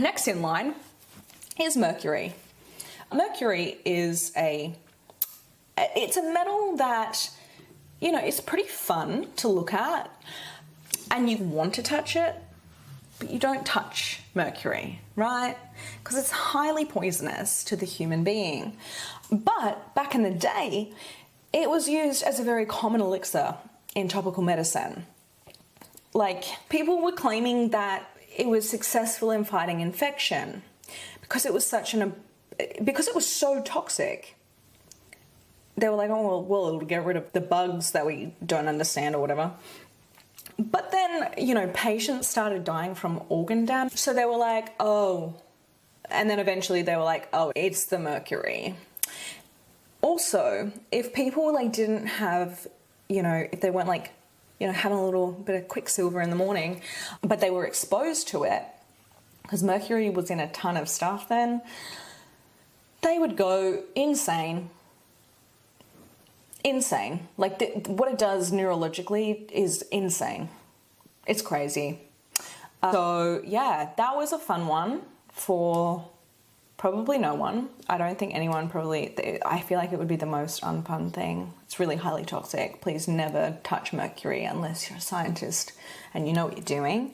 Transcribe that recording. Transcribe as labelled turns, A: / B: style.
A: Next in line is mercury. Mercury is it's a metal that, you know, it's pretty fun to look at and you want to touch it, but you don't touch mercury, right? Because it's highly poisonous to the human being. But back in the day, it was used as a very common elixir in tropical medicine. Like, people were claiming that it was successful in fighting infection because it was because it was so toxic. They were like, oh, well, it'll get rid of the bugs that we don't understand or whatever. But then, you know, patients started dying from organ damage. So they were like, oh, and then eventually they were like, oh, it's the mercury. Also, if people like didn't have, you know, if they weren't like, you know, having a little bit of quicksilver in the morning, but they were exposed to it, because mercury was in a ton of stuff then, they would go insane. Insane. Like, what it does neurologically is insane. It's crazy. So yeah, that was a fun one for probably no one. I don't think anyone probably, I feel like it would be the most unfun thing. It's really highly toxic. Please never touch mercury unless you're a scientist and you know what you're doing.